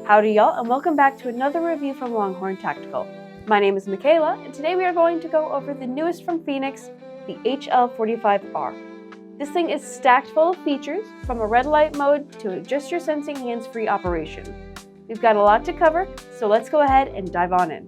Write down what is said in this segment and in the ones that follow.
Howdy y'all, and welcome back to another review from Longhorn Tactical. My name is Michaela, and today we are going to go over the newest from Fenix, the HL45R. This thing is stacked full of features, from a red light mode to just your sensing hands-free operation. We've got a lot to cover, so let's go ahead and dive on in.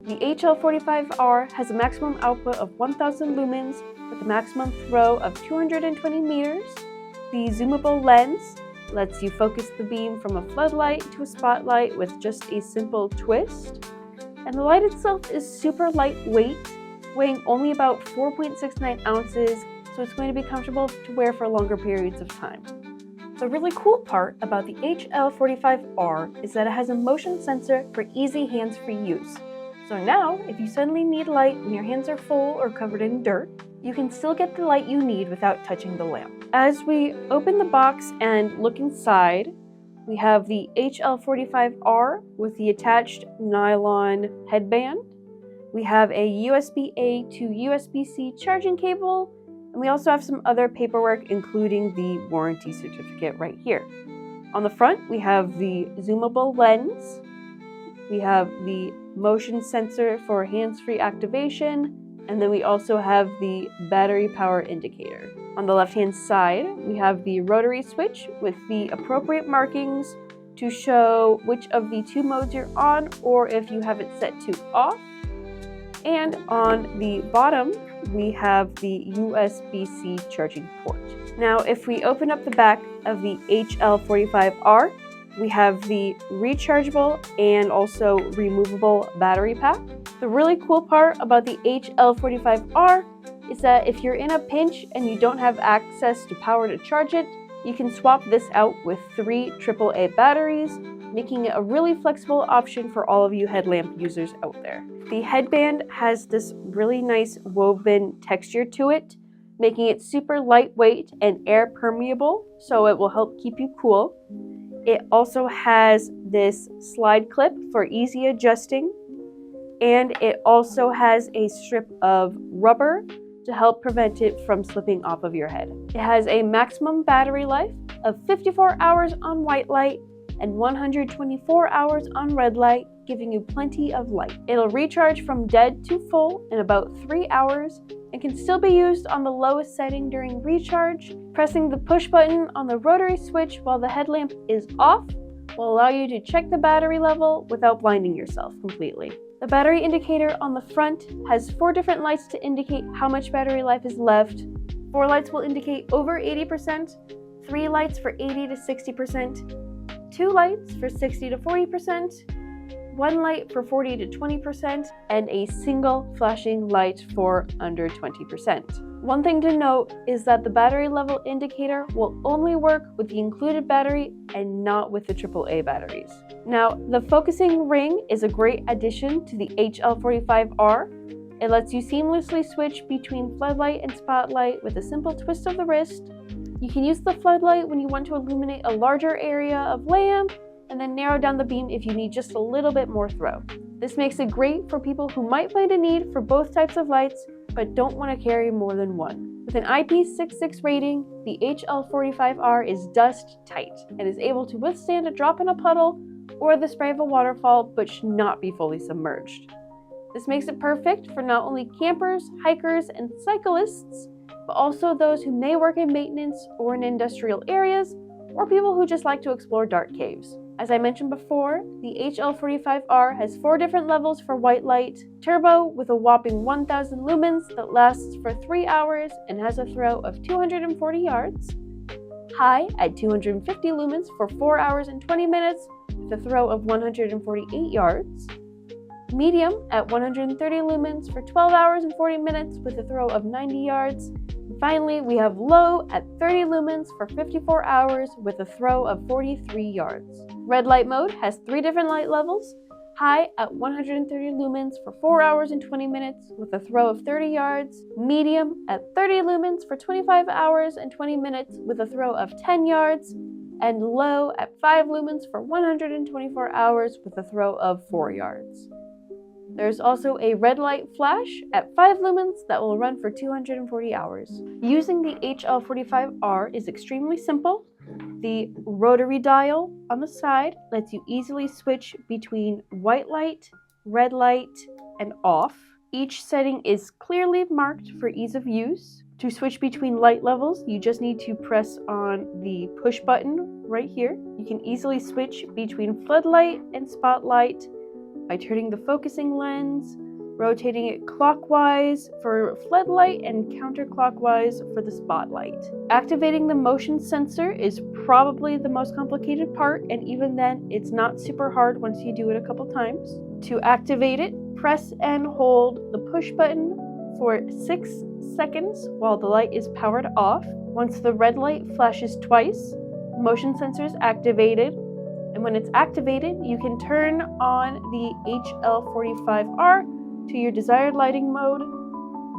The HL45R has a maximum output of 1000 lumens with a maximum throw of 220 meters. The zoomable lens lets you focus the beam from a floodlight to a spotlight with just a simple twist. And the light itself is super lightweight, weighing only about 4.69 ounces, so it's going to be comfortable to wear for longer periods of time. The really cool part about the HL45R is that it has a motion sensor for easy hands-free use. So now, if you suddenly need light when your hands are full or covered in dirt, you can still get the light you need without touching the lamp. As we open the box and look inside, we have the HL45R with the attached nylon headband. We have a USB-A to USB-C charging cable, and we also have some other paperwork, including the warranty certificate right here. On the front, we have the zoomable lens. We have the motion sensor for hands-free activation, and then we also have the battery power indicator. On the left-hand side, we have the rotary switch with the appropriate markings to show which of the two modes you're on, or if you have it set to off. And on the bottom, we have the USB-C charging port. Now, if we open up the back of the HL45R, we have the rechargeable and also removable battery pack. The really cool part about the HL45R is that if you're in a pinch and you don't have access to power to charge it, you can swap this out with 3 AAA batteries, making it a really flexible option for all of you headlamp users out there. The headband has this really nice woven texture to it, making it super lightweight and air permeable, so it will help keep you cool. It also has this slide clip for easy adjusting, and it also has a strip of rubber to help prevent it from slipping off of your head. It has a maximum battery life of 54 hours on white light and 124 hours on red light, giving you plenty of light. It'll recharge from dead to full in about 3 hours and can still be used on the lowest setting during recharge. Pressing the push button on the rotary switch while the headlamp is off will allow you to check the battery level without blinding yourself completely. The battery indicator on the front has 4 different lights to indicate how much battery life is left. 4 lights will indicate over 80%, 3 lights for 80 to 60%, 2 lights for 60 to 40%, 1 light for 40 to 20%, and a single flashing light for under 20%. One thing to note is that the battery level indicator will only work with the included battery and not with the AAA batteries. Now, the focusing ring is a great addition to the HL45R. It lets you seamlessly switch between floodlight and spotlight with a simple twist of the wrist. You can use the floodlight when you want to illuminate a larger area of lamp, and then narrow down the beam if you need just a little bit more throw. This makes it great for people who might find a need for both types of lights, but don't want to carry more than one. With an IP66 rating, the HL45R is dust tight and is able to withstand a drop in a puddle or the spray of a waterfall, but should not be fully submerged. This makes it perfect for not only campers, hikers, and cyclists, but also those who may work in maintenance or in industrial areas, or people who just like to explore dark caves. As I mentioned before, the HL45R has 4 different levels for white light, turbo with a whopping 1000 lumens that lasts for 3 hours and has a throw of 240 yards, high at 250 lumens for 4 hours and 20 minutes with a throw of 148 yards, medium at 130 lumens for 12 hours and 40 minutes with a throw of 90 yards. Finally, we have low at 30 lumens for 54 hours with a throw of 43 yards. Red light mode has 3 different light levels, high at 130 lumens for 4 hours and 20 minutes with a throw of 30 yards, medium at 30 lumens for 25 hours and 20 minutes with a throw of 10 yards, and low at 5 lumens for 124 hours with a throw of 4 yards. There's also a red light flash at 5 lumens that will run for 240 hours. Using the HL45R is extremely simple. The rotary dial on the side lets you easily switch between white light, red light, and off. Each setting is clearly marked for ease of use. To switch between light levels, you just need to press on the push button right here. You can easily switch between floodlight and spotlight by turning the focusing lens, rotating it clockwise for floodlight and counterclockwise for the spotlight. Activating the motion sensor is probably the most complicated part, and even then, it's not super hard once you do it a couple times. To activate it, press and hold the push button for 6 seconds while the light is powered off. Once the red light flashes twice, the motion sensor is activated. And when it's activated, you can turn on the HL45R to your desired lighting mode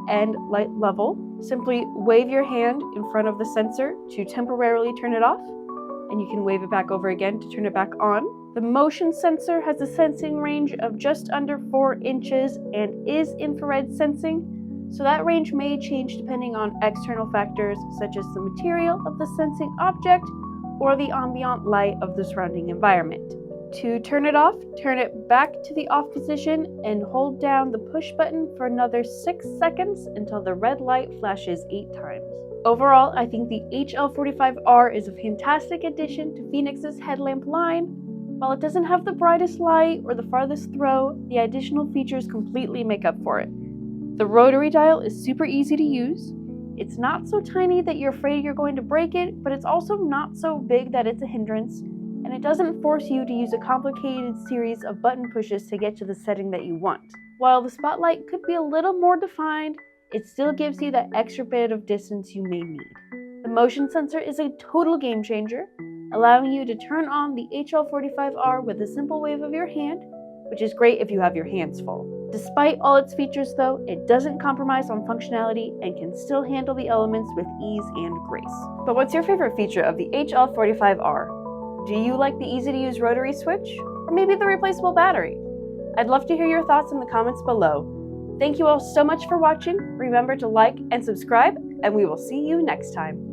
and light level. Simply wave your hand in front of the sensor to temporarily turn it off, and you can wave it back over again to turn it back on. The motion sensor has a sensing range of just under 4 inches and is infrared sensing, so that range may change depending on external factors such as the material of the sensing object or the ambient light of the surrounding environment. To turn it off, turn it back to the off position and hold down the push button for another 6 seconds until the red light flashes 8 times. Overall, I think the HL45R is a fantastic addition to Fenix's headlamp line. While it doesn't have the brightest light or the farthest throw, the additional features completely make up for it. The rotary dial is super easy to use. It's not so tiny that you're afraid you're going to break it, but it's also not so big that it's a hindrance, and it doesn't force you to use a complicated series of button pushes to get to the setting that you want. While the spotlight could be a little more defined, it still gives you that extra bit of distance you may need. The motion sensor is a total game changer, allowing you to turn on the HL45R with a simple wave of your hand, which is great if you have your hands full. Despite all its features though, it doesn't compromise on functionality and can still handle the elements with ease and grace. But what's your favorite feature of the HL45R? Do you like the easy-to-use rotary switch? Or maybe the replaceable battery? I'd love to hear your thoughts in the comments below. Thank you all so much for watching. Remember to like and subscribe, and we will see you next time.